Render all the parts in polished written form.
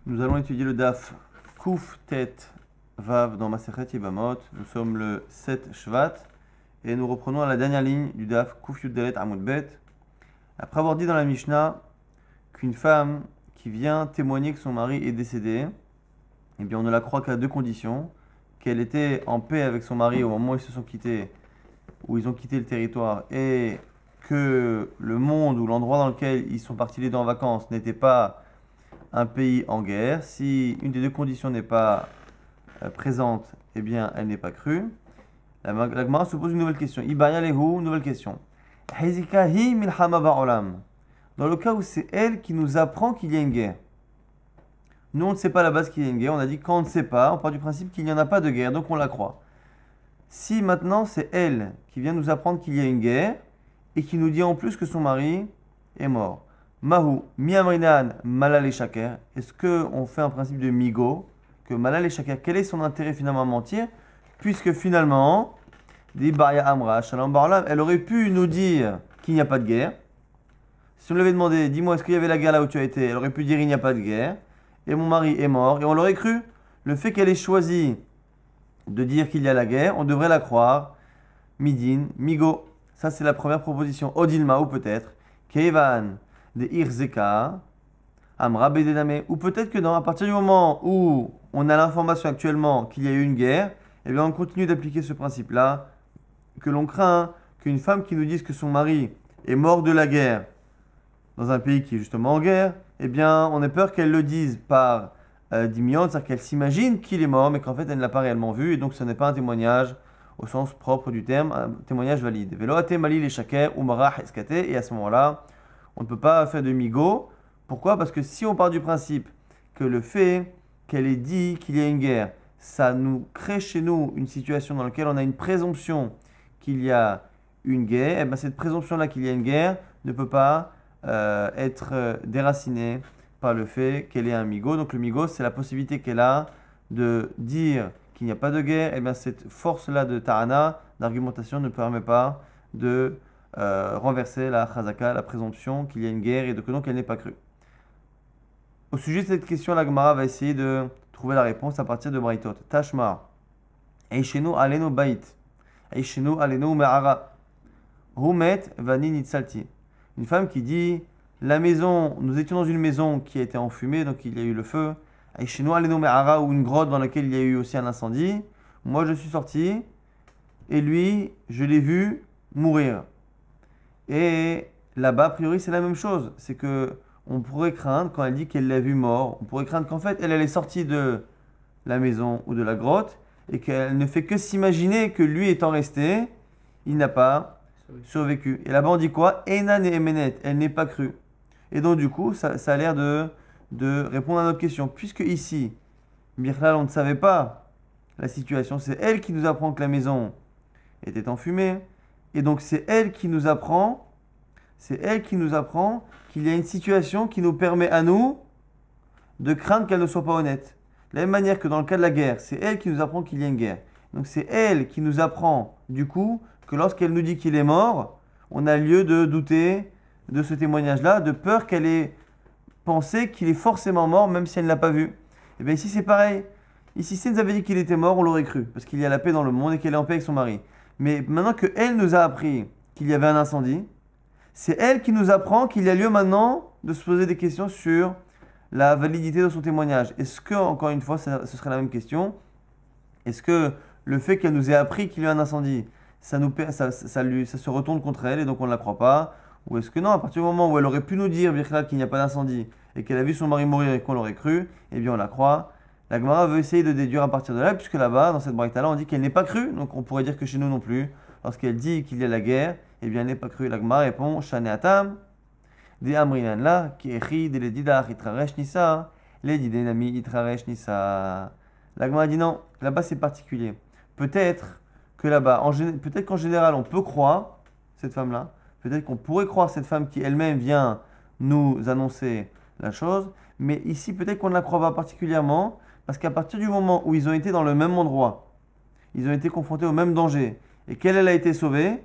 Nous allons étudier le Daf Kuf Tet Vav dans Masechet Yevamot. Nous sommes le 7 Shvat et nous reprenons à la dernière ligne du Daf Kuf Yud Dalet Amud Bet. Après avoir dit dans la Mishnah qu'une femme qui vient témoigner que son mari est décédé, eh bien on ne la croit qu'à deux conditions: qu'elle était en paix avec son mari au moment où ils se sont quittés, où ils ont quitté le territoire, et que le monde ou l'endroit dans lequel ils sont partis les deux en vacances n'était pas un pays en guerre. Si une des deux conditions n'est pas présente, eh bien elle n'est pas crue. La Gemara se pose une nouvelle question. Ibaya lehu, nouvelle question. Hezikahi milhama ba'olam. Dans le cas où c'est elle qui nous apprend qu'il y a une guerre. Nous on ne sait pas à la base qu'il y a une guerre. On a dit quand on ne sait pas, on part du principe qu'il n'y en a pas de guerre, donc on la croit. Si maintenant c'est elle qui vient nous apprendre qu'il y a une guerre et qui nous dit en plus que son mari est mort. Mahu, miamrinan, malal et shaker. Est-ce qu'on fait un principe de migo, que malal et shaker, quel est son intérêt finalement à mentir, puisque finalement, dit Baria Amra, Shalom Barlam, elle aurait pu nous dire qu'il n'y a pas de guerre. Si on lui avait demandé, dis-moi, est-ce qu'il y avait la guerre là où tu as été, elle aurait pu dire il n'y a pas de guerre, et mon mari est mort, et on l'aurait cru. Le fait qu'elle ait choisi de dire qu'il y a la guerre, on devrait la croire. Midin, migo. Ça, c'est la première proposition. Odilma, ou peut-être. Kevan. De Irzeka, Amra Bedename, ou peut-être que à partir du moment où on a l'information actuellement qu'il y a eu une guerre, eh bien on continue d'appliquer ce principe-là, que l'on craint qu'une femme qui nous dise que son mari est mort de la guerre dans un pays qui est justement en guerre, eh bien on a peur qu'elle le dise par diminution, c'est-à-dire qu'elle s'imagine qu'il est mort, mais qu'en fait elle ne l'a pas réellement vu, et donc ce n'est pas un témoignage au sens propre du terme, un témoignage valide. Veloate Mali les Shaker, Umara Heskate, et à ce moment-là, on ne peut pas faire de migo. Pourquoi? Parce que si on part du principe que le fait qu'elle ait dit qu'il y a une guerre, ça nous crée chez nous une situation dans laquelle on a une présomption qu'il y a une guerre, et bien cette présomption-là qu'il y a une guerre ne peut pas être déracinée par le fait qu'elle ait un migo. Donc le migo, c'est la possibilité qu'elle a de dire qu'il n'y a pas de guerre. Et bien cette force-là de Ta'ana, d'argumentation, ne permet pas de renverser la chazaka, la présomption qu'il y a une guerre et que donc elle n'est pas crue. Au sujet de cette question, la Gemara va essayer de trouver la réponse à partir de Braithot. Tashma, Eishenu alenu bait, Eishenu alenu me'ara, Rumet vani nitsalti. Une femme qui dit, la maison, nous étions dans une maison qui a été enfumée, donc il y a eu le feu. Eishenu alenu me'ara, ou une grotte dans laquelle il y a eu aussi un incendie. Moi je suis sorti et lui, je l'ai vu mourir. Et là-bas, a priori, c'est la même chose. C'est que on pourrait craindre, quand elle dit qu'elle l'a vu mort, on pourrait craindre qu'en fait, elle est sortie de la maison ou de la grotte et qu'elle ne fait que s'imaginer que lui étant resté, il n'a pas survécu. Et là-bas, on dit quoi? Enan et Emenet, elle n'est pas crue. Et donc, du coup, ça a l'air de répondre à notre question. Puisque ici, Mirlal, on ne savait pas la situation, c'est elle qui nous apprend que la maison était enfumée. Et donc c'est elle qui nous apprend qu'il y a une situation qui nous permet à nous de craindre qu'elle ne soit pas honnête. De la même manière que dans le cas de la guerre, c'est elle qui nous apprend qu'il y a une guerre. Donc c'est elle qui nous apprend du coup que lorsqu'elle nous dit qu'il est mort, on a lieu de douter de ce témoignage-là, de peur qu'elle ait pensé qu'il est forcément mort même si elle ne l'a pas vu. Et bien ici c'est pareil. Ici si elle nous avait dit qu'il était mort, on l'aurait cru, parce qu'il y a la paix dans le monde et qu'elle est en paix avec son mari. Mais maintenant qu'elle nous a appris qu'il y avait un incendie, c'est elle qui nous apprend qu'il y a lieu maintenant de se poser des questions sur la validité de son témoignage. Est-ce que, encore une fois, ce serait la même question, est-ce que le fait qu'elle nous ait appris qu'il y a eu un incendie, ça se retourne contre elle et donc on ne la croit pas? Ou est-ce que non, à partir du moment où elle aurait pu nous dire qu'il n'y a pas d'incendie et qu'elle a vu son mari mourir et qu'on l'aurait cru, eh bien on la croit. La Gemara veut essayer de déduire à partir de là, puisque là-bas, dans cette braïta-là, on dit qu'elle n'est pas crue. Donc on pourrait dire que chez nous non plus, lorsqu'elle dit qu'il y a la guerre, eh bien elle n'est pas crue. La Gemara répond, Shane Atam, de Amrinan la, qui écrit de l'Edidar itraresh nissa, l'Edidenami itraresh nissa. La Gemara dit non, là-bas c'est particulier. Peut-être que là-bas, peut-être qu'en général, on peut croire cette femme-là, peut-être qu'on pourrait croire cette femme qui elle-même vient nous annoncer la chose, mais ici peut-être qu'on ne la croit pas particulièrement. Parce qu'à partir du moment où ils ont été dans le même endroit, ils ont été confrontés au même danger, et qu'elle a été sauvée,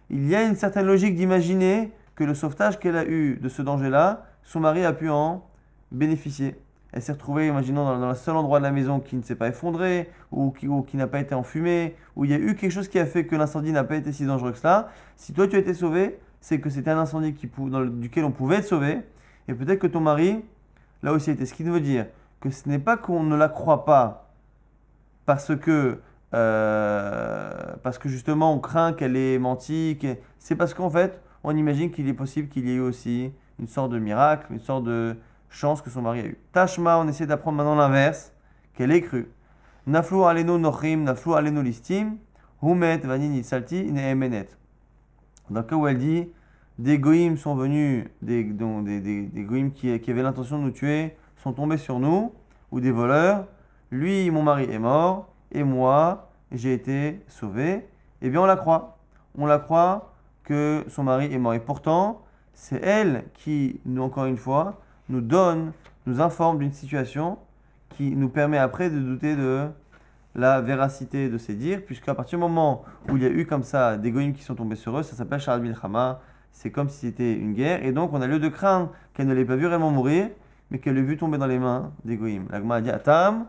il y a une certaine logique d'imaginer que le sauvetage qu'elle a eu de ce danger-là, son mari a pu en bénéficier. elle s'est retrouvée, imaginons, dans le seul endroit de la maison qui ne s'est pas effondré, ou qui n'a pas été enfumé, où il y a eu quelque chose qui a fait que l'incendie n'a pas été si dangereux que cela, si toi tu as été sauvé, c'est que c'était un incendie duquel on pouvait être sauvé, et peut-être que ton mari, là aussi, était. Ce qui veut dire que ce n'est pas qu'on ne la croit pas parce que justement on craint qu'elle ait menti, c'est parce qu'en fait, on imagine qu'il est possible qu'il y ait eu aussi une sorte de miracle, une sorte de chance que son mari a eu. Tashma, on essaie d'apprendre maintenant l'inverse, qu'elle ait cru. Naflu aleno nochim, naflu aleno listim, humet vanini salti neemenet. Dans le cas où elle dit, des goïms sont venus, des goïms qui avaient l'intention de nous tuer, sont tombés sur nous, ou des voleurs, lui, mon mari est mort, et moi, j'ai été sauvé, eh bien on la croit. On la croit que son mari est mort. Et pourtant, c'est elle qui, encore une fois, nous informe d'une situation qui nous permet après de douter de la véracité de ces dires, puisqu'à partir du moment où il y a eu comme ça des goïms qui sont tombés sur eux, ça s'appelle Sha'ad Milchama, c'est comme si c'était une guerre, et donc on a lieu de craindre qu'elle ne l'ait pas vu réellement mourir, mais qu'elle l'ait vu tomber dans les mains des goïms. L'Agma a dit Atam,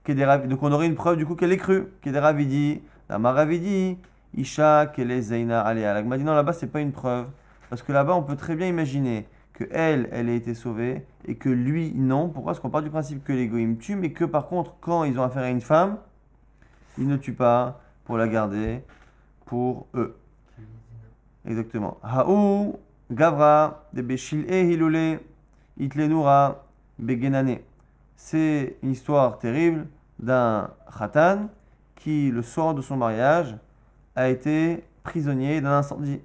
donc on aurait une preuve du coup qu'elle est crue. Kederavidi, la Maravidi, Isha, Kele Zaina, Alea. L'Agma dit non, là-bas c'est pas une preuve, parce que là-bas on peut très bien imaginer que elle a été sauvée et que lui non. Pourquoi? Parce qu'on part du principe que les goïms tuent, mais que par contre quand ils ont affaire à une femme, ils ne tuent pas pour la garder pour eux. Exactement. Haou, Gavra, de Beshil e Hilule, Itlenura, Begenane. C'est une histoire terrible d'un khatan qui, le soir de son mariage, a été prisonnier d'un incendie.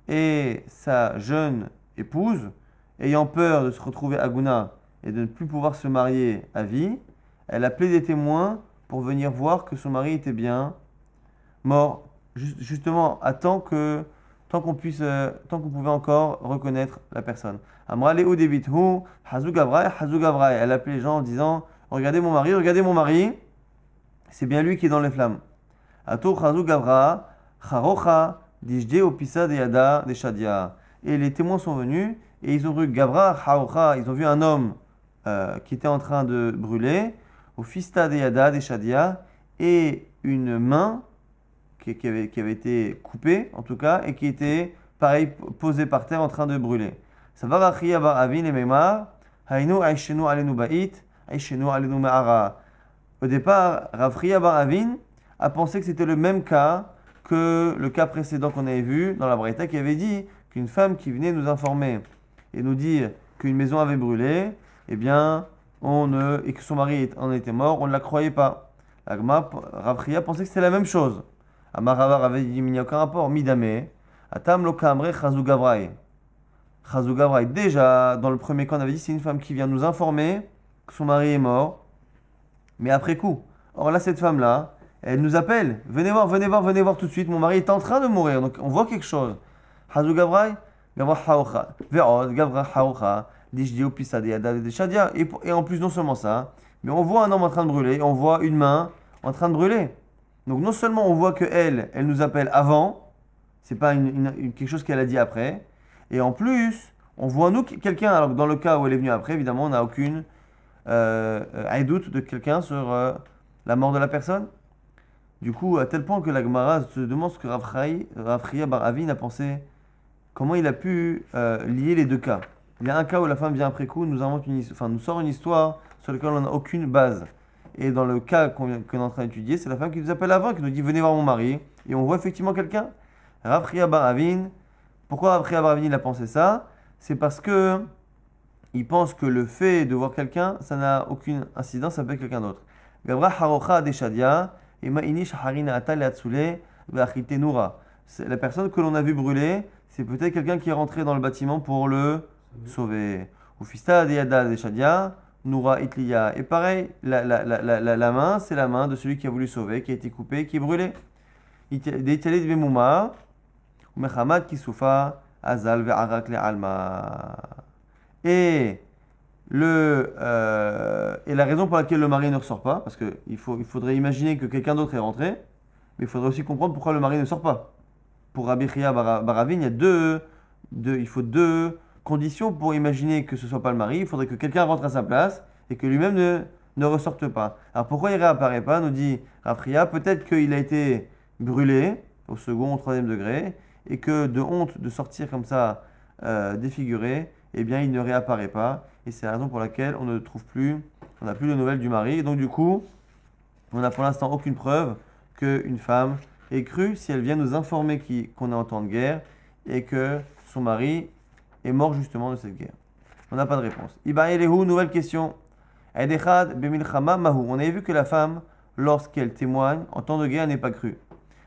Et sa jeune épouse, ayant peur de se retrouver à Gouna et de ne plus pouvoir se marier à vie, elle a appelé des témoins pour venir voir que son mari était bien mort, justement à tant qu'on pouvait encore reconnaître la personne. Amra Léo Debithu, Hazou Gavraï, elle appelait les gens en disant regardez mon mari, c'est bien lui qui est dans les flammes. Ato Hazou Gavra, Charocha, Dijde Opisa de Yada de Shadia. Et les témoins sont venus et ils ont vu Gavra, Charocha, ils ont vu un homme qui était en train de brûler, au Fista de Yada de Shadia, et une main qui avait été coupée, en tout cas, et qui était, pareil, posée par terre en train de brûler. Ça va Rachia bar Avin et Memar, Hainu Aishenu Alenu Bait, Aishenu Alenu Ma'ara. Au départ, Rachia bar Avin a pensé que c'était le même cas que le cas précédent qu'on avait vu dans la Braïta qui avait dit qu'une femme qui venait nous informer et nous dire qu'une maison avait brûlé, eh bien, et que son mari en était mort, on ne la croyait pas. Rachia pensait que c'était la même chose. Amaravar avait dit, il n'y a aucun rapport. Midame, Atam lo kamre chazou gavraï. Chazou gavraï. Déjà, dans le premier cas, on avait dit, c'est une femme qui vient nous informer que son mari est mort, mais après coup. Or là, cette femme-là, elle nous appelle. Venez voir tout de suite. Mon mari est en train de mourir. Donc, on voit quelque chose. Chazou gavraï, gavra haocha. Ve'od, gavra haocha. Dijdio pisade yada de shadia. Et en plus, non seulement ça, mais on voit un homme en train de brûler, on voit une main en train de brûler. Donc non seulement on voit que elle nous appelle avant, c'est pas quelque chose qu'elle a dit après, et en plus, on voit nous quelqu'un, alors que dans le cas où elle est venue après, évidemment, on n'a aucune doute de quelqu'un sur la mort de la personne. Du coup, à tel point que la Gemara se demande ce que Rav Chia bar Avin a pensé, comment il a pu lier les deux cas. Il y a un cas où la femme vient après coup, nous sort une histoire sur laquelle on n'a aucune base. Et dans le cas qu'on est en train d'étudier, c'est la femme qui nous appelle avant, qui nous dit venez voir mon mari. Et on voit effectivement quelqu'un. Rav Chia bar Avin. Pourquoi Rav Chia bar Avin il a pensé ça? C'est parce que il pense que le fait de voir quelqu'un, ça n'a aucune incidence avec quelqu'un d'autre. Gavra harocha deshadia et ma'ini shaharina atal atsule ve'achite noura. La personne que l'on a vu brûler, c'est peut-être quelqu'un qui est rentré dans le bâtiment pour le sauver. Ou fista deyada deshadia. Noura Itliya. Et pareil, la main, c'est la main de celui qui a voulu sauver, qui a été coupé, qui est brûlé. Deitali de Bemouma, ou Mechamad Kisoufa, Azal ve'arak le alma. Et la raison pour laquelle le mari ne ressort pas, parce qu'il faudrait imaginer que quelqu'un d'autre est rentré, mais il faudrait aussi comprendre pourquoi le mari ne sort pas. Pour Rabbi Chia bar Avin, il faut deux conditions pour imaginer que ce ne soit pas le mari. Il faudrait que quelqu'un rentre à sa place et que lui-même ne ressorte pas. Alors pourquoi il ne réapparaît pas? Nous dit Rafria, peut-être qu'il a été brûlé au second ou troisième degré et que de honte de sortir comme ça défiguré, eh bien il ne réapparaît pas. Et c'est la raison pour laquelle on ne trouve plus, on n'a plus de nouvelles du mari. Et donc du coup, on n'a pour l'instant aucune preuve qu'une femme ait cru si elle vient nous informer qu'on est en temps de guerre et que son mari est mort justement de cette guerre. On n'a pas de réponse. Iba Elehu, nouvelle question. Edechad bemilchama mahu. On avait vu que la femme, lorsqu'elle témoigne en temps de guerre, n'est pas crue.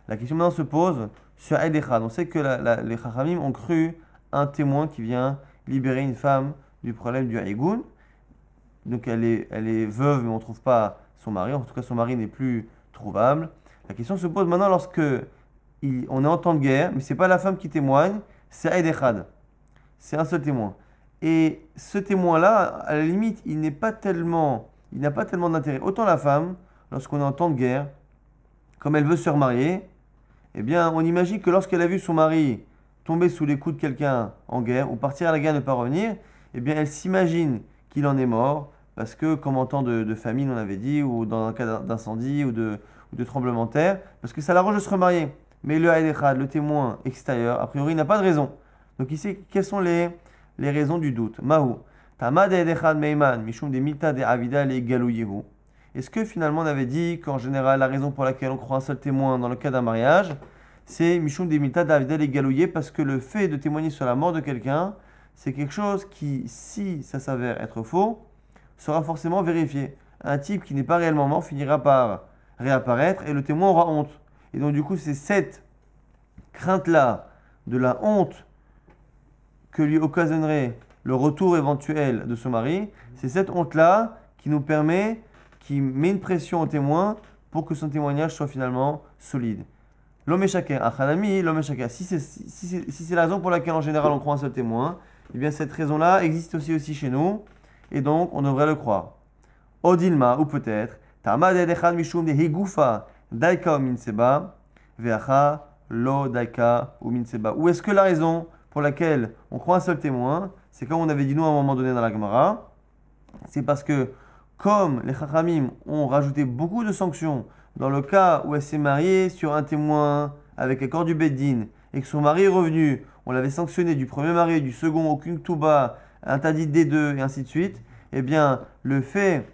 La question maintenant se pose sur Edechad. On sait que les Chachamim ont cru un témoin qui vient libérer une femme du problème du haïgoun. Donc elle est veuve, mais on ne trouve pas son mari. En tout cas, son mari n'est plus trouvable. La question se pose maintenant lorsque on est en temps de guerre, mais ce n'est pas la femme qui témoigne, c'est Edechad. C'est un seul témoin. Et ce témoin-là, à la limite, il n'a pas tellement d'intérêt. Autant la femme, lorsqu'on est en temps de guerre, comme elle veut se remarier, eh bien, on imagine que lorsqu'elle a vu son mari tomber sous les coups de quelqu'un en guerre, ou partir à la guerre et ne pas revenir, eh bien, elle s'imagine qu'il en est mort, parce que, comme en temps de famine, on avait dit, ou dans un cas d'incendie, ou de tremblement de terre, parce que ça l'arrange de se remarier. Mais le Haïdechad, le témoin extérieur, a priori, n'a pas de raison. Donc ici, quelles sont les raisons du doute? Mahu. Tamad Haïdechad Meiman, Mishum de Milta de Avida le Galouyehu. Est-ce que finalement on avait dit qu'en général, la raison pour laquelle on croit un seul témoin dans le cas d'un mariage, c'est Mishum de Milta de Avida le Galouye, parce que le fait de témoigner sur la mort de quelqu'un, c'est quelque chose qui, si ça s'avère être faux, sera forcément vérifié. Un type qui n'est pas réellement mort finira par réapparaître et le témoin aura honte. Et donc du coup, c'est cette crainte-là de la honte que lui occasionnerait le retour éventuel de son mari, c'est cette honte-là qui met une pression au témoin pour que son témoignage soit finalement solide. L'homme est chacun, achanami, l'homme est chacun. Si c'est la raison pour laquelle en général on croit un seul témoin, eh bien cette raison-là existe aussi chez nous, et donc on devrait le croire. Odilma, ou peut-être, Tamad edechad mishum de higufa daika ou minseba, veacha lo daika ou minseba. Ou est-ce que la raison pour laquelle on croit un seul témoin, c'est comme on avait dit nous à un moment donné dans la Gemara, c'est parce que comme les Chachamim ont rajouté beaucoup de sanctions dans le cas où elle s'est mariée sur un témoin avec accord du Beddin et que son mari est revenu, on l'avait sanctionné du premier mari, du second, aucune touba, interdit des deux et ainsi de suite, eh bien le fait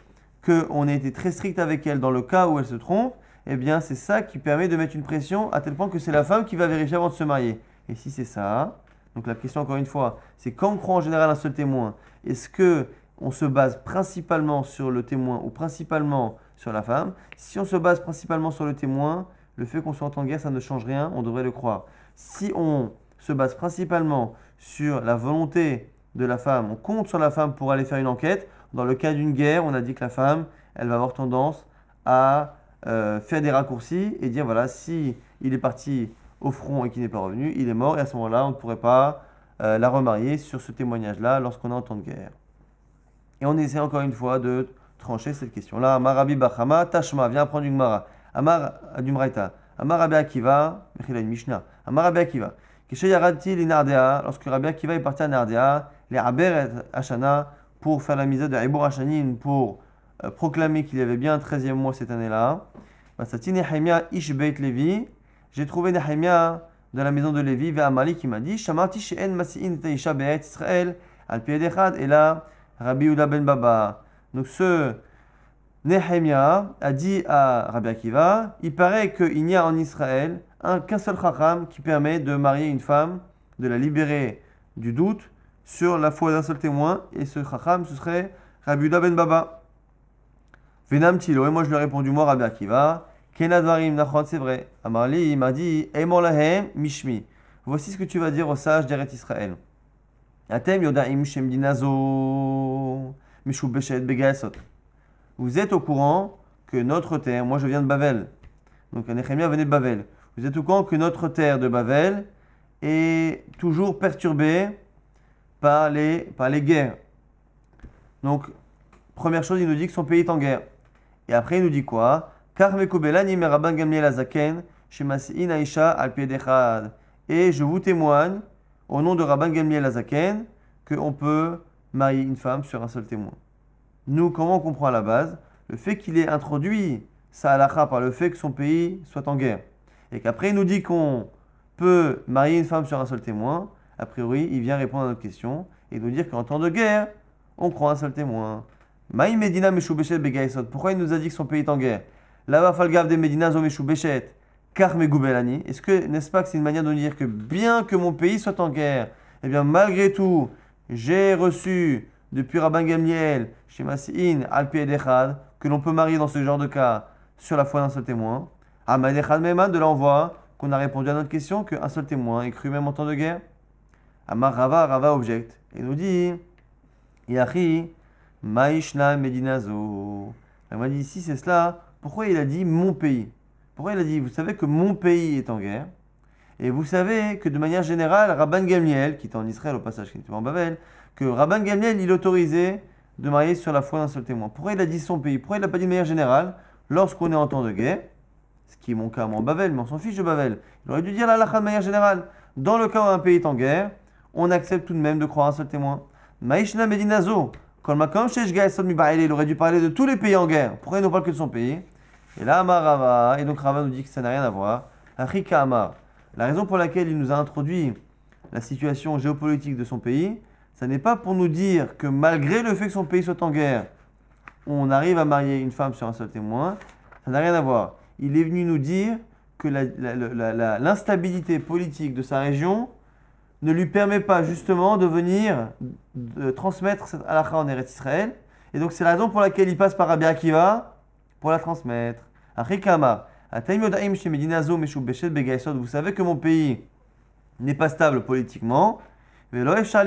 qu'on ait été très strict avec elle dans le cas où elle se trompe, eh bien c'est ça qui permet de mettre une pression à tel point que c'est la femme qui va vérifier avant de se marier. Et si c'est ça, donc la question encore une fois, c'est quand on croit en général un seul témoin, est-ce que on se base principalement sur le témoin ou principalement sur la femme? Si on se base principalement sur le témoin, le fait qu'on soit en temps de guerre, ça ne change rien, on devrait le croire. Si on se base principalement sur la volonté de la femme, on compte sur la femme pour aller faire une enquête, dans le cas d'une guerre, on a dit que la femme, elle va avoir tendance à faire des raccourcis et dire voilà, si il est parti au front et qu'il n'est pas revenu, il est mort et à ce moment-là, on ne pourrait pas la remarier sur ce témoignage-là lorsqu'on est en temps de guerre. Et on essaie encore une fois de trancher cette question-là. Amar Rabbi Bachama, Tashma, viens apprendre une Gemara. Amar du Mraïta. Amar Rabbi Akiva, il a une Mishnah. Amar Rabbi Akiva. Keshe Yarati li Nardea, lorsque Rabbi Akiva est parti à Nardea, les Aber Hashana, pour faire la mise de Ibor Hashanin, pour proclamer qu'il y avait bien un 13e mois cette année-là. Basati Nehemia Ish Beit Levi. J'ai trouvé Nehemia de la maison de Lévi, vers Amali qui m'a dit Shamarti she'en masi'in ta'isha be'et Israël, al pied d'Echad, et là, Rabbi Yehuda ben Baba. Donc ce Nehemia a dit à Rabbi Akiva, il paraît qu'il n'y a en Israël qu'un seul chacham qui permet de marier une femme, de la libérer du doute sur la foi d'un seul témoin, et ce chacham, ce serait Rabbi Yehuda ben Baba. Venam Tilo, et moi je lui ai répondu, moi Rabbi Akiva, Kenadvarim Nachon, c'est vrai. Amarli, il m'a dit, Eimor lahem mishmi. Voici ce que tu vas dire aux sages d'Eretz Israël. Atem yodaim shemdinazo mishu beshet begaesot. Vous êtes au courant que notre terre, moi je viens de Bavel, donc Nehemia venait de Bavel. Vous êtes au courant que notre terre de Bavel est toujours perturbée par les guerres. Donc, première chose, il nous dit que son pays est en guerre. Et après, il nous dit quoi? Car mekubelani meraban gamliel azaken shemasi'in aisha al piedechad. Et je vous témoigne, au nom de Rabban Gamliel Azaken, qu'on peut marier une femme sur un seul témoin. Nous, comment on comprend à la base? Le fait qu'il ait introduit sa halakha par le fait que son pays soit en guerre, et qu'après il nous dit qu'on peut marier une femme sur un seul témoin, a priori, il vient répondre à notre question et nous dire qu'en temps de guerre, on croit un seul témoin. Maï Medina Meshubeshet Begaïsot. Pourquoi il nous a dit que son pays est en guerre? Là-bas, Falgav de Medina Zo Meshubeshet. Car Megoubelani. Est-ce que, n'est-ce pas que c'est une manière de nous dire que bien que mon pays soit en guerre, eh bien, malgré tout, j'ai reçu depuis Rabban Gamliel, chez Masi'in, Alpi Edechad, que l'on peut marier dans ce genre de cas sur la foi d'un seul témoin. Ahmad Echad Meman, de là on voit qu'on a répondu à notre question qu'un seul témoin est cru même en temps de guerre. Amar Rava, Rava objecte. Et nous dit Yachi, Maishna Medinazo. Il m'a dit si c'est cela, pourquoi il a dit mon pays? Pourquoi il a dit vous savez que mon pays est en guerre? Et vous savez que de manière générale, Rabban Gamliel, qui était en Israël au passage, qui était en Babel, que Rabban Gamliel, il autorisait de marier sur la foi d'un seul témoin. Pourquoi il a dit son pays? Pourquoi il n'a pas dit de manière générale? Lorsqu'on est en temps de guerre, ce qui est mon cas moi en Babel, mais on s'en fiche de Babel, il aurait dû dire la halakha de manière générale. Dans le cas où un pays est en guerre, on accepte tout de même de croire un seul témoin. Maïshna Medinazo, il aurait dû parler de tous les pays en guerre. Pourquoi il ne parle que de son pays? Et là, Amar Rava, et donc Rava nous dit que ça n'a rien à voir. Achika Amar. La raison pour laquelle il nous a introduit la situation géopolitique de son pays, ça n'est pas pour nous dire que malgré le fait que son pays soit en guerre, on arrive à marier une femme sur un seul témoin. Ça n'a rien à voir. Il est venu nous dire que l'instabilité politique de sa région ne lui permet pas justement de venir transmettre cette halakha en Eretz Israël. Et donc c'est la raison pour laquelle il passe par Rabbi Akiva pour la transmettre. Achikama. Vous savez que mon pays n'est pas stable politiquement. Et donc je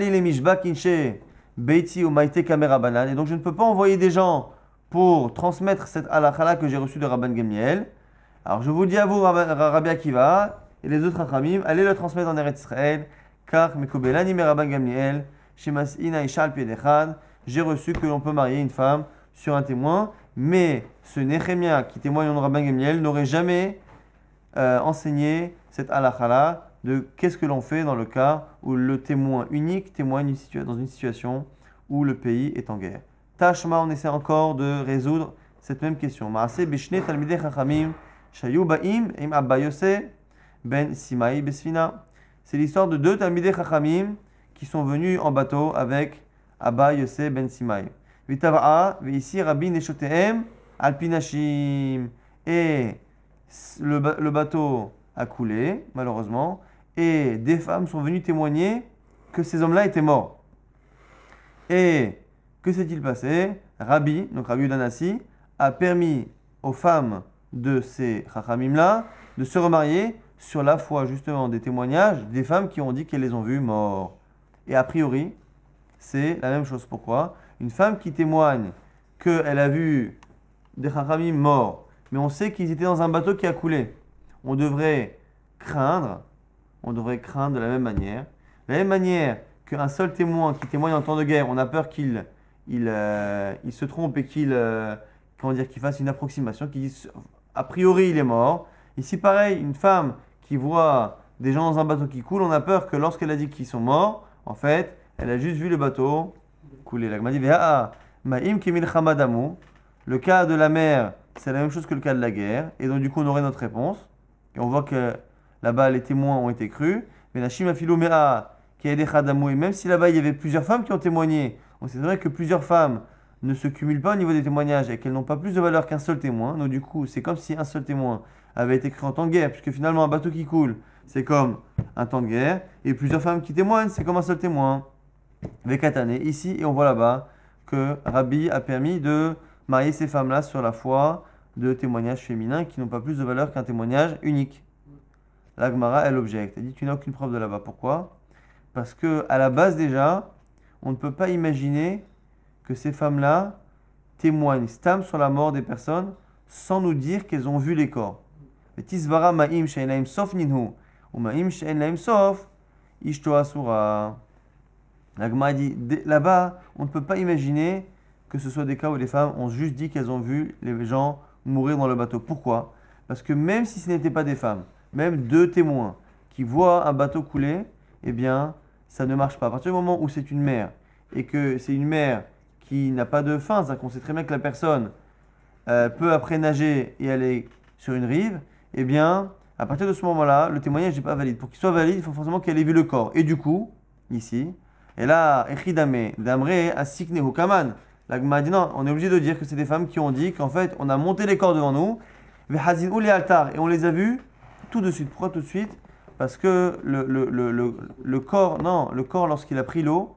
ne peux pas envoyer des gens pour transmettre cette halakha que j'ai reçue de Rabban Gamliel. Alors je vous dis à vous, Rabbi Akiva et les autres Chachamim, allez le transmettre en Eretz Israël. Car Mekobelani me Rabban Gamliel, Shemas'ina Isha al Piedechad, j'ai reçu que l'on peut marier une femme sur un témoin. Mais ce Nehemia qui témoigne en Rabban Gamliel n'aurait jamais enseigné cette halakha de qu'est-ce que l'on fait dans le cas où le témoin unique témoigne dans une situation où le pays est en guerre. Tashma, on essaie encore de résoudre cette même question. Maaseh bishne talmidei chachamim shayu ba'im im Abba Yose ben Simai besfina. C'est l'histoire de deux talmidei chachamim qui sont venus en bateau avec Abba Yose ben Simai. Vitava'a, ici Rabbi Neshotehem Alpinashim. Et le bateau a coulé, malheureusement, et des femmes sont venues témoigner que ces hommes-là étaient morts. Et que s'est-il passé? Rabbi, donc Rabbi Udanasi, a permis aux femmes de ces chachamim-là de se remarier sur la foi justement des témoignages des femmes qui ont dit qu'elles les ont vus morts. Et a priori, c'est la même chose. Pourquoi? Une femme qui témoigne qu'elle a vu des chachamim morts, mais on sait qu'ils étaient dans un bateau qui a coulé. On devrait craindre de la même manière. De la même manière qu'un seul témoin qui témoigne en temps de guerre, on a peur qu'il se trompe et qu'il fasse une approximation, qu'il dise a priori il est mort. Ici pareil, une femme qui voit des gens dans un bateau qui coule, on a peur que lorsqu'elle a dit qu'ils sont morts, en fait, elle a juste vu le bateau couler. La Gemara dit Ma'im kimil chamadamu. Le cas de la mer, c'est la même chose que le cas de la guerre. Et donc, du coup, on aurait notre réponse. Et on voit que là-bas, les témoins ont été crus. Mais la Shima Philomea, qui a aidé Khadamu, et même si là-bas, il y avait plusieurs femmes qui ont témoigné, on sait vrai que plusieurs femmes ne se cumulent pas au niveau des témoignages et qu'elles n'ont pas plus de valeur qu'un seul témoin. Donc, du coup, c'est comme si un seul témoin avait été cru en temps de guerre, puisque finalement, un bateau qui coule, c'est comme un temps de guerre. Et plusieurs femmes qui témoignent, c'est comme un seul témoin. Vekatane, ici, et on voit là-bas que Rabbi a permis de marier ces femmes-là sur la foi de témoignages féminins qui n'ont pas plus de valeur qu'un témoignage unique. La Gemara, elle objecte. Elle dit tu n'as aucune preuve de là-bas. Pourquoi? Parce que à la base déjà, on ne peut pas imaginer que ces femmes-là témoignent stam sur la mort des personnes sans nous dire qu'elles ont vu les corps. Tisvara ma'im she'en sof ninhu ou ma'im she'en sof ishto asura. La Gemara dit là-bas, on ne peut pas imaginer que ce soit des cas où les femmes ont juste dit qu'elles ont vu les gens mourir dans le bateau. Pourquoi? Parce que même si ce n'étaient pas des femmes, même deux témoins qui voient un bateau couler, eh bien, ça ne marche pas. À partir du moment où c'est une mère, et que c'est une mère qui n'a pas de fin, c'est-à-dire qu'on sait très bien que la personne peut après nager et aller sur une rive, eh bien, à partir de ce moment-là, le témoignage n'est pas valide. Pour qu'il soit valide, il faut forcément qu'elle ait vu le corps. Et du coup, ici, et là, Echidame, Damre, Asikne, Hukaman. La Gemara dit non, on est obligé de dire que c'est des femmes qui ont dit qu'en fait, on a monté les corps devant nous, Vehazin ou les altars, et on les a vus tout de suite. Pourquoi tout de suite? Parce que le corps, non, le corps, lorsqu'il a pris l'eau,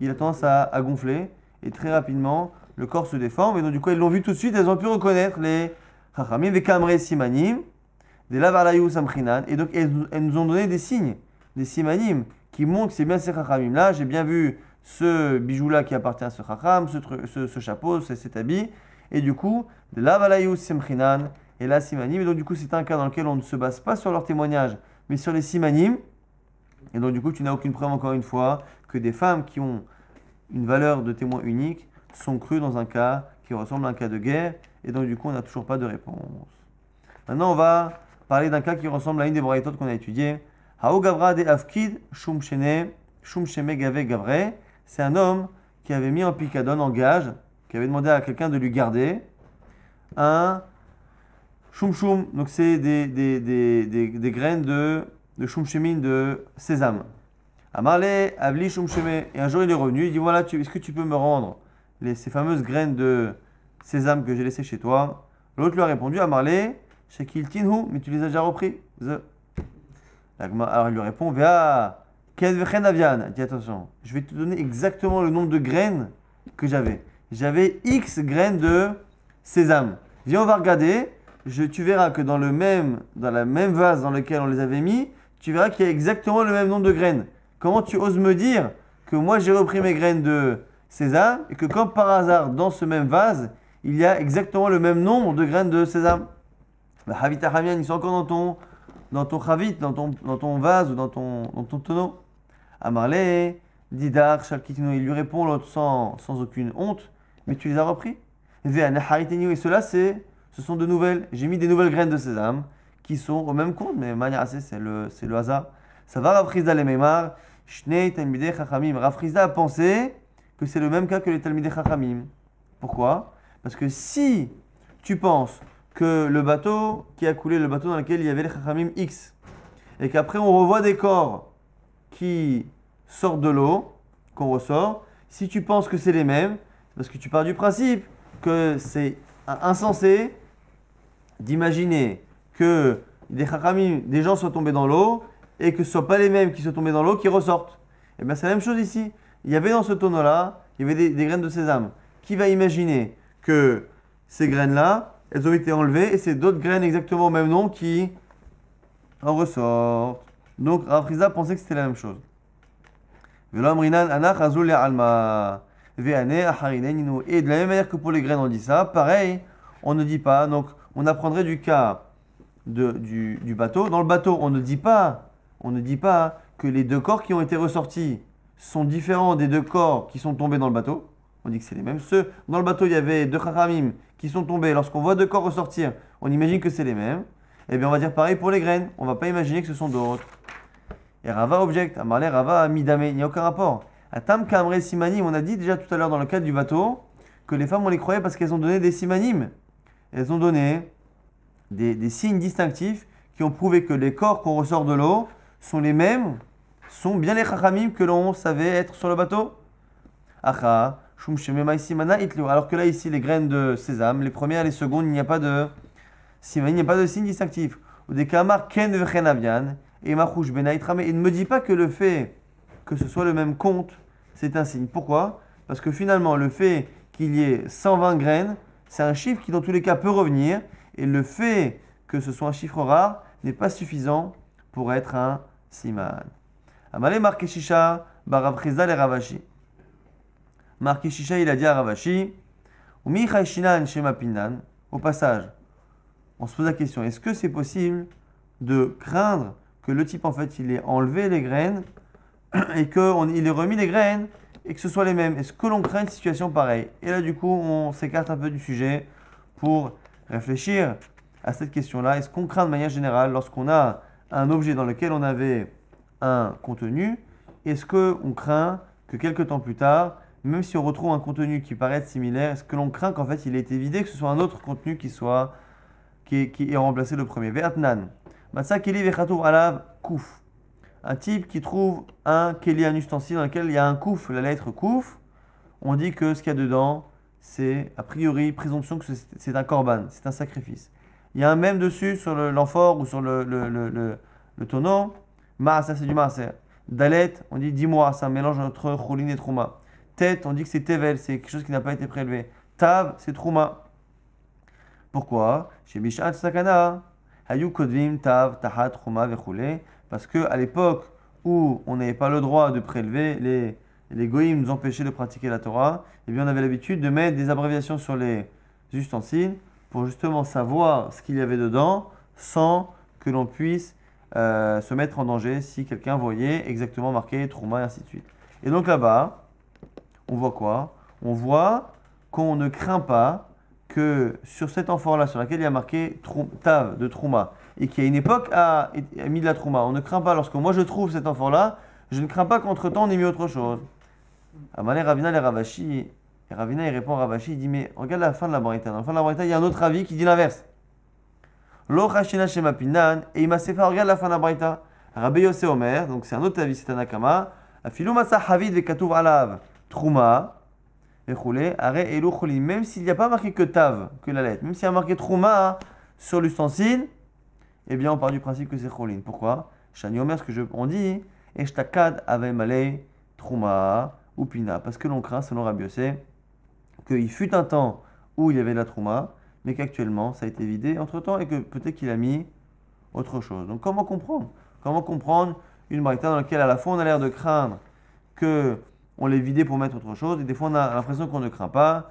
il a tendance à gonfler, et très rapidement, le corps se déforme, et donc du coup, elles l'ont vu tout de suite, elles ont pu reconnaître les Chachamim, les Kamre Simanim, des Lavalayou Samchinan, et donc elles nous ont donné des signes, des Simanim, qui montrent que c'est bien ces Chachamim là, j'ai bien vu ce bijou-là qui appartient à ce Chacham, ce chapeau, cet habit, et du coup, de Lavalayou Samchinan, et la Simanim, et donc du coup, c'est un cas dans lequel on ne se base pas sur leur témoignage, mais sur les Simanim, et donc du coup, tu n'as aucune preuve, encore une fois, que des femmes qui ont une valeur de témoin unique sont crues dans un cas qui ressemble à un cas de guerre, et donc du coup, on n'a toujours pas de réponse. Maintenant, on va parler d'un cas qui ressemble à une des braïtotes qu'on a étudiées. Hao Gavra de Afkid Shum Sheme Gave Gavre. C'est un homme qui avait mis en picadon, en gage, qui avait demandé à quelqu'un de lui garder un Shum. Donc, c'est des graines de Shum Shemin, de sésame. Amarle Avli Shum Sheme. Et un jour, il est revenu. Il dit voilà, est-ce que tu peux me rendre ces fameuses graines de sésame que j'ai laissées chez toi? L'autre lui a répondu Amarle. Shekil Tinhu, mais tu les as déjà repris. Alors il lui répond Vea, Ken Vechen Avian. Dis attention, je vais te donner exactement le nombre de graines que j'avais. J'avais X graines de sésame. Viens, on va regarder. Tu verras que dans la même vase dans lequel on les avait mis, tu verras qu'il y a exactement le même nombre de graines. Comment tu oses me dire que moi j'ai repris mes graines de sésame et que comme par hasard dans ce même vase, il y a exactement le même nombre de graines de sésame? Havita Hamian, ils sont encore dans ton chavit, dans ton vase ou dans ton tonneau. Amarle, Didar, Shalkitino, il lui répond l'autre sans aucune honte, mais tu les as repris. Et ceux-là, ce sont de nouvelles. J'ai mis des nouvelles graines de sésame qui sont au même compte, mais manière c'est le hasard. Ça va, Rav Chizda le Meimar, Shnei Talmidei Chachamim. Rav Chizda a pensé que c'est le même cas que les Talmidei Chachamim. Pourquoi? Parce que si tu penses que le bateau qui a coulé, le bateau dans lequel il y avait les Chachamim X, et qu'après on revoit des corps qui sortent de l'eau, qu'on ressort, si tu penses que c'est les mêmes, c'est parce que tu pars du principe que c'est insensé d'imaginer que des Chachamim, des gens soient tombés dans l'eau, et que ce ne soient pas les mêmes qui sont tombés dans l'eau qui ressortent. Et bien c'est la même chose ici. Il y avait dans ce tonneau-là, il y avait des graines de sésame. Qui va imaginer que ces graines-là, elles ont été enlevées et c'est d'autres graines exactement au même nombre qui en ressortent. Donc Rav Chizda pensait que c'était la même chose. Et de la même manière que pour les graines on dit ça, pareil, on ne dit pas. Donc on apprendrait du cas du bateau. Dans le bateau, on ne dit pas que les deux corps qui ont été ressortis sont différents des deux corps qui sont tombés dans le bateau. On dit que c'est les mêmes. Dans le bateau, il y avait deux Chachamim qui sont tombés. Lorsqu'on voit deux corps ressortir, on imagine que c'est les mêmes. Eh bien, on va dire pareil pour les graines. On ne va pas imaginer que ce sont d'autres. Et Rava objecte. Amarle Rava Midame. Il n'y a aucun rapport. Atam Kamre Simanim. On a dit déjà tout à l'heure dans le cadre du bateau que les femmes, on les croyait parce qu'elles ont donné des Simanim. Elles ont donné des signes distinctifs qui ont prouvé que les corps qu'on ressort de l'eau sont les mêmes, sont bien les Chachamim que l'on savait être sur le bateau. Acha. Alors que là, ici, les graines de sésame, les premières et les secondes, il n'y a pas de signe distinctif. Et ne me dis pas que le fait que ce soit le même compte, c'est un signe. Pourquoi? Parce que finalement, le fait qu'il y ait 120 graines, c'est un chiffre qui, dans tous les cas, peut revenir. Et le fait que ce soit un chiffre rare n'est pas suffisant pour être un siman. Amale Markeshisha, Barav Chizda le Ravashi. Markeshisha, il a dit à Ravashi, au passage, on se pose la question, est-ce que c'est possible de craindre que le type, en fait, il ait enlevé les graines et qu'il ait remis les graines et que ce soit les mêmes? Est-ce que l'on craint une situation pareille? Et là, du coup, on s'écarte un peu du sujet pour réfléchir à cette question-là. Est-ce qu'on craint de manière générale, lorsqu'on a un objet dans lequel on avait un contenu, est-ce qu'on craint que quelques temps plus tard, même si on retrouve un contenu qui paraît être similaire, est-ce que l'on craint qu'en fait il ait été vidé, que ce soit un autre contenu qui ait remplacé le premier? Ve'atnan. Matsa keli vechatour alav kouf. Un type qui trouve un keli, un ustensile dans lequel il y a un kouf, la lettre kouf, on dit que ce qu'il y a dedans, c'est a priori présomption que c'est un korban, c'est un sacrifice. Il y a un même dessus sur l'amphore ou sur le tonneau. Maaser, c'est du maaser. Dalet, on dit dis-moi, c'est un mélange entre choulin et trouma. Tête, on dit que c'est tevel, c'est quelque chose qui n'a pas été prélevé. Tav, c'est trouma. Pourquoi? Chez Bishat Sakana, Hayu Kodvim, Tav, Tahat, Trouma, Vechoulé. Parce qu'à l'époque où on n'avait pas le droit de prélever, les goïms nous empêchaient de pratiquer la Torah, et bien on avait l'habitude de mettre des abréviations sur les ustensiles pour justement savoir ce qu'il y avait dedans sans que l'on puisse se mettre en danger si quelqu'un voyait exactement marqué Trouma et ainsi de suite. Et donc là-bas, on voit quoi? On voit qu'on ne craint pas que sur cet amphore-là, sur laquelle il y a marqué Tav de Trouma, et qui à une époque a mis de la Trouma, on ne craint pas, lorsque moi je trouve cet amphore-là, je ne crains pas qu'entre-temps on ait mis autre chose. Amalé Ravina les Ravashi, et Ravina il répond à Ravashi, il dit mais regarde la fin de la Braïta. Dans la fin de la Braïta, il y a un autre avis qui dit l'inverse. Lo Chashina Shema Pinan, et il m'a séfa, regarde la fin de la Braïta. Rabbi Yosef Omer, donc c'est un autre avis, c'est un Akama. Afilou Masa Havid Vekatouv Alav, Trouma, Vechoulé, Are Elu Cholim. Même s'il n'y a pas marqué que Tav, que la lettre, même s'il y a marqué Trouma sur l'ustensile, eh bien on part du principe que c'est Cholim. Pourquoi? Shani Omer, ce que on dit, Eshtakad Ave Malei, Trouma, ou Pina. Parce que l'on craint, selon Rabbi Yosef, qu'il fut un temps où il y avait de la Trouma, mais qu'actuellement ça a été vidé entre-temps et que peut-être qu'il a mis autre chose. Donc comment comprendre? Comment comprendre une braïta dans laquelle à la fois on a l'air de craindre qu'on l'ait vidé pour mettre autre chose et des fois on a l'impression qu'on ne craint pas?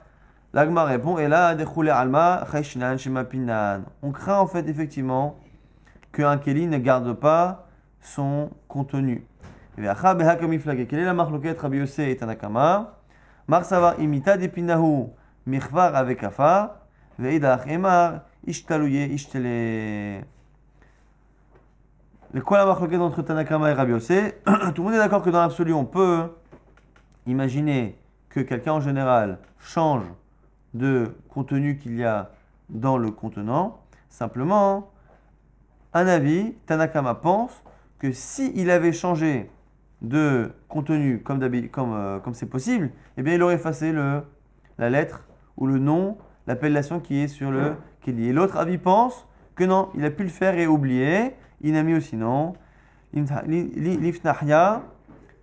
L'Agma répond, et là, alma, shema pinan. On craint en fait effectivement qu'un keli ne garde pas son contenu. Quelle est la marloquette Rabbi Yosef et Tanakama? Marsava imita de pinahu michvar avec afa. Veidach emar ishtaluye ishtele. Quoi la marloquette entre Tanakama et Rabbi Yosef? Tout le monde est d'accord que dans l'absolu, on peut imaginer que quelqu'un en général change de contenu qu'il y a dans le contenant. Simplement, un avis, Tanakama pense que s'il avait changé de contenu comme c'est possible, eh bien il aurait effacé la lettre ou le nom, l'appellation qui est sur le Keli. Et l'autre avis pense que non, il a pu le faire et oublier, il n'a mis aussi non. Lifnahya,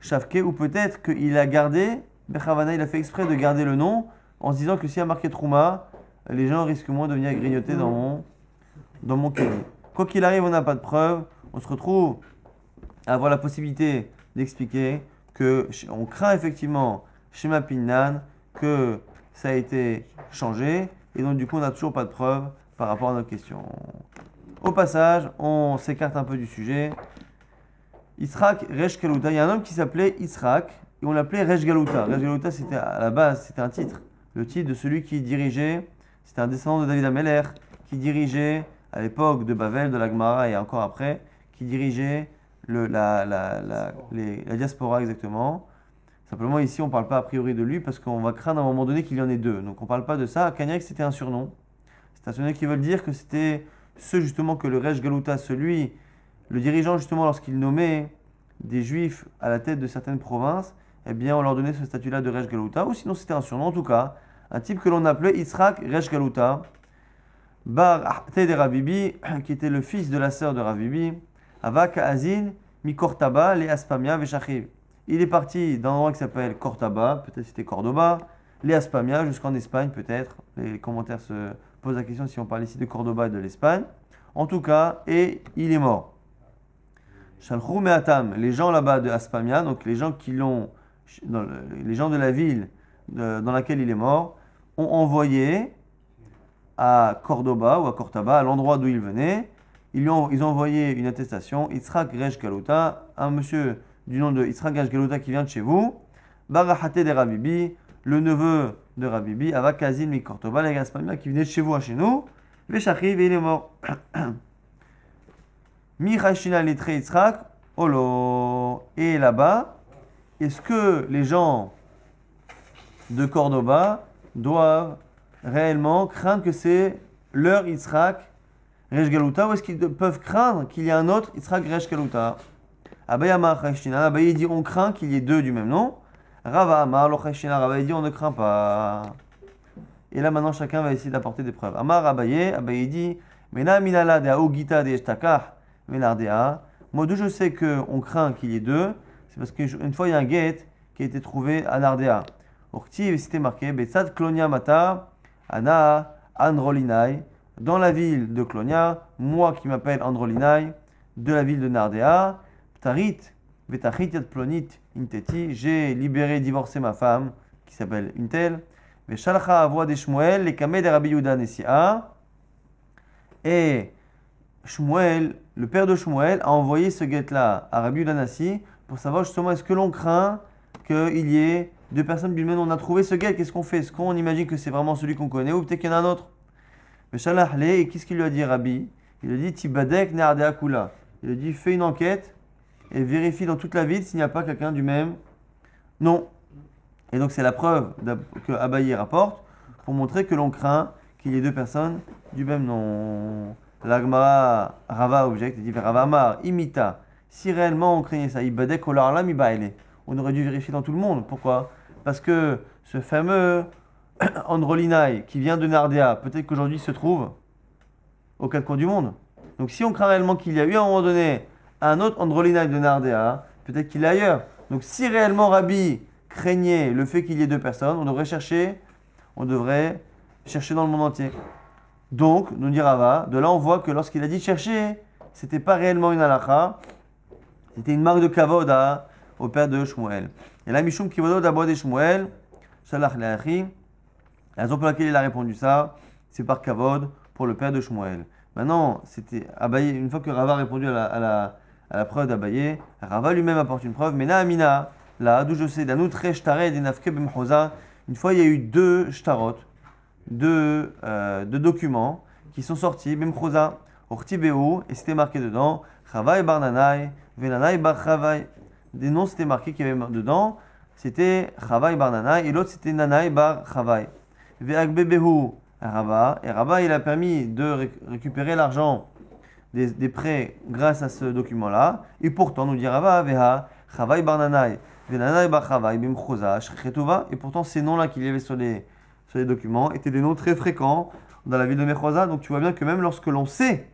Shavke, ou peut-être qu'il a gardé, Bechavana, il a fait exprès de garder le nom en se disant que s'il y a marqué Trouma, les gens risquent moins de venir grignoter dans mon Keli. Quoi qu'il arrive, on n'a pas de preuve, on se retrouve à avoir la possibilité d'expliquer qu'on craint effectivement Shema Pinnan que ça a été changé et donc du coup on n'a toujours pas de preuve par rapport à notre question. Au passage, on s'écarte un peu du sujet. Yitzhak Resh Galuta, il y a un homme qui s'appelait Yitzhak et on l'appelait Resh Galuta. Resh Galuta, c'était à la base, c'était un titre, le titre de celui qui dirigeait, c'était un descendant de David Ameller qui dirigeait à l'époque de Bavel, de la Gemara et encore après, qui dirigeait la diaspora exactement. Simplement ici on ne parle pas a priori de lui parce qu'on va craindre à un moment donné qu'il y en ait deux. Donc on ne parle pas de ça. À Cagnac c'était un surnom. C'est un surnom qui veut dire que c'était ce justement que le Resh Galuta, le dirigeant justement lorsqu'il nommait des juifs à la tête de certaines provinces, eh bien on leur donnait ce statut-là de Resh Galuta, ou sinon c'était un surnom en tout cas, un type que l'on appelait Yitzhak Resh Galuta, Bar Ahte de Rabibi, qui était le fils de la sœur de Rabibi, Avak Azin, Mi Kortaba, les Aspamia, Veshachiv. Il est parti d'un endroit qui s'appelle Cortaba, peut-être c'était Cordoba, les Aspamia, jusqu'en Espagne peut-être. Les commentaires se posent la question si on parle ici de Cordoba et de l'Espagne. En tout cas, et il est mort. Shalchou Meatam, les gens là-bas de Aspamia, donc les gens les gens de la ville dans laquelle il est mort, ont envoyé à Cordoba ou à Cortaba, à l'endroit d'où il venait, ils ont envoyé une attestation, Yitzhak Resh Galuta, un monsieur du nom de Yitzhak Resh Galuta qui vient de chez vous, Barahate de Rabibi, le neveu de Rabibi, Avakazin mi Cordoba, les Gaspamia qui venait de chez vous à chez nous, Veshachiv et il est mort. Mi Chashina litre Yitzhak, Olo. Et là-bas, est-ce que les gens de Cordoba doivent réellement craindre que c'est leur Yitzhak Resh Galuta ou est-ce qu'ils peuvent craindre qu'il y ait un autre Yitzhak Resh Galuta? Abaye Amar Chayshina, Abaye dit on craint qu'il y ait deux du même nom. Rava Amar Lo Chayshina, Abaye dit on ne craint pas. Et là maintenant chacun va essayer d'apporter des preuves. Amar Abaye, Abaye dit Mena Minala de Aogita de Eshtakah Menardea. Moi d'où je sais qu'on craint qu'il y ait deux, c'est parce qu'une fois il y a un guet qui a été trouvé à Nardea. Orti, c'était marqué Betsad Klonia Mata Ana Androlinai. Dans la ville de Klonia, moi qui m'appelle Androlinai, de la ville de Nardea. Tarit, Vetachit Yad Plonit Inteti, j'ai libéré, divorcé ma femme, qui s'appelle Intel. Veshalcha Avoa de Shmuel, les Kameh de Rabbi Yehuda Nesia. Et Shmuel, le père de Shmuel, a envoyé ce guet-là à Rabbi Yehuda Nessi pour savoir justement est-ce que l'on craint qu'il y ait deux personnes du même nom. On a trouvé ce guet, qu'est-ce qu'on fait? Est-ce qu'on imagine que c'est vraiment celui qu'on connaît ou peut-être qu'il y en a un autre? Veshalach le, et qu'est-ce qu'il lui a dit Rabbi? Il lui a dit Tibadek Nardea Kula. Il lui a dit fais une enquête et vérifie dans toute la ville s'il n'y a pas quelqu'un du même nom. Et donc c'est la preuve que Abaye rapporte pour montrer que l'on craint qu'il y ait deux personnes du même nom. L'Agmara Rava objecte et dit Rava Amar imita. Si réellement on craignait ça, Ibadek Olarlam Ibaile, on aurait dû vérifier dans tout le monde. Pourquoi? Parce que ce fameux Androlinai qui vient de Nardea, peut-être qu'aujourd'hui se trouve aux quatre coins du monde. Donc si on craint réellement qu'il y a eu à un moment donné un autre Androlinai de Nardea, peut-être qu'il est ailleurs. Donc si réellement Rabbi craignait le fait qu'il y ait deux personnes, on devrait chercher dans le monde entier. Donc, nous dit Rava, de là on voit que lorsqu'il a dit chercher, c'était pas réellement une halakha, c'était une marque de kavod au père de Shmuel. Et là, Mishum Kivodo d'Abo de Shmuel, Shalach Leachi, la raison pour laquelle il a répondu ça, c'est par kavod pour le père de Shmuel. Maintenant, c'était Abaye, une fois que Rava a répondu à la preuve d'Abaye, Rava lui-même apporte une preuve. Mais là, Amina, là, d'où je sais, d'Anoutre Shtare et d'Enafke Bemchoza, une fois il y a eu deux shtarot, deux documents qui sont sortis, Bemchoza, Ortibeu, et c'était marqué dedans, Chavai Bar Nanai, Venanai Bar Chavai. Des noms c'était marqué qu'il y avait dedans, c'était Chavai Bar Nanai, et l'autre c'était Nanai Bar Chavai. Ve'agbebehu, Rava, et Rava il a permis de récupérer l'argent des prêts grâce à ce document-là. Et pourtant, nous dit Rava, Veha, Chavai Bar Nanai, Venanai Bar Chavai, Bimchoza, Shrechetova. Et pourtant, ces noms-là qu'il y avait sur les documents étaient des noms très fréquents dans la ville de Mechoza. Donc tu vois bien que même lorsque l'on sait,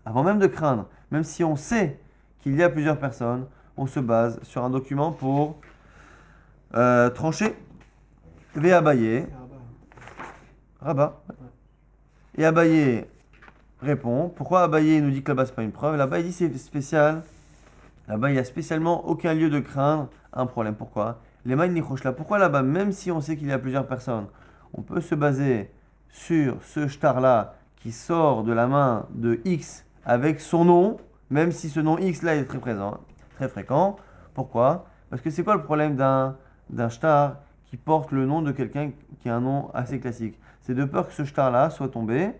avant même de craindre, même si on sait qu'il y a plusieurs personnes, on se base sur un document pour trancher. Ve'abaye, Rabat. Et Abaye répond. Pourquoi Abaye nous dit que là-bas c'est pas une preuve? Là-bas il dit c'est spécial. Là-bas il n'y a spécialement aucun lieu de craindre un problème. Pourquoi? Les mains nichosh là. Pourquoi là-bas, même si on sait qu'il y a plusieurs personnes, on peut se baser sur ce shtar-là qui sort de la main de X avec son nom, même si ce nom X là est très présent, très fréquent. Pourquoi? Parce que c'est quoi le problème d'un shtar qui porte le nom de quelqu'un qui a un nom assez classique? C'est de peur que ce shtar-là soit tombé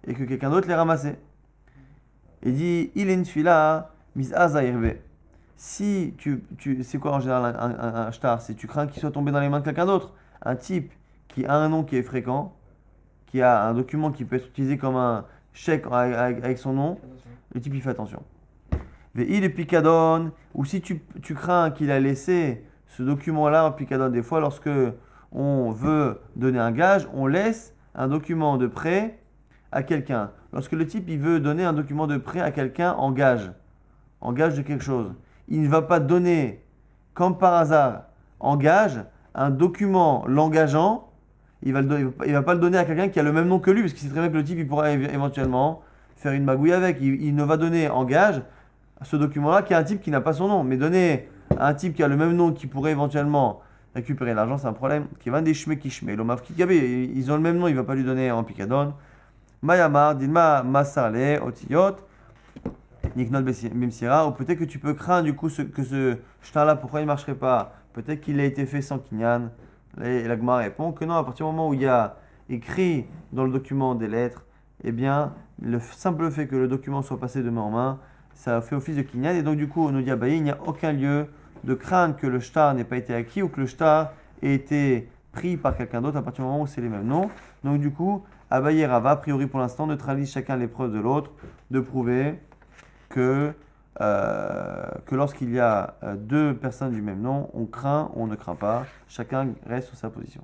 et que quelqu'un d'autre l'ait ramassé. Il dit il est une fila mis'azairbe. Si c'est quoi en général un shtar? C'est tu crains qu'il soit tombé dans les mains de quelqu'un d'autre. Un type qui a un nom qui est fréquent, qui a un document qui peut être utilisé comme un chèque avec son nom, le type il fait attention. Il est picadon, ou si tu crains qu'il a laissé ce document-là en picadon, des fois lorsque on veut donner un gage, on laisse un document de prêt à quelqu'un. Lorsque le type il veut donner un document de prêt à quelqu'un en gage de quelque chose, il ne va pas donner, comme par hasard, en gage, un document l'engageant, il va pas le donner à quelqu'un qui a le même nom que lui, parce qu'il sait très bien que le type il pourra éventuellement faire une magouille avec. Il ne va donner en gage ce document-là qui est un type qui n'a pas son nom, mais donner à un type qui a le même nom qui pourrait éventuellement récupérer l'argent, c'est un problème. Qui va des shme kishme, l'omaf kikabé, ils ont le même nom, il ne va pas lui donner en picadon. Mayamar, Dilma Masarle, Otiyot, Niknol Bimsira, ou peut-être que tu peux craindre du coup que ce shtar-là, pourquoi il ne marcherait pas? Peut-être qu'il a été fait sans kinyan. Et la Gemara répond que non, à partir du moment où il y a écrit dans le document des lettres, eh bien, le simple fait que le document soit passé de main en main, ça fait office de kinyan. Et donc du coup, on nous dit à Abaye, il n'y a aucun lieu de craindre que le shtar n'ait pas été acquis ou que le shtar ait été pris par quelqu'un d'autre à partir du moment où c'est les mêmes noms. Donc du coup, Abaye et Rava, a priori pour l'instant, neutralisent chacun les preuves de l'autre, de prouver que lorsqu'il y a deux personnes du même nom, on craint ou on ne craint pas. Chacun reste sur sa position.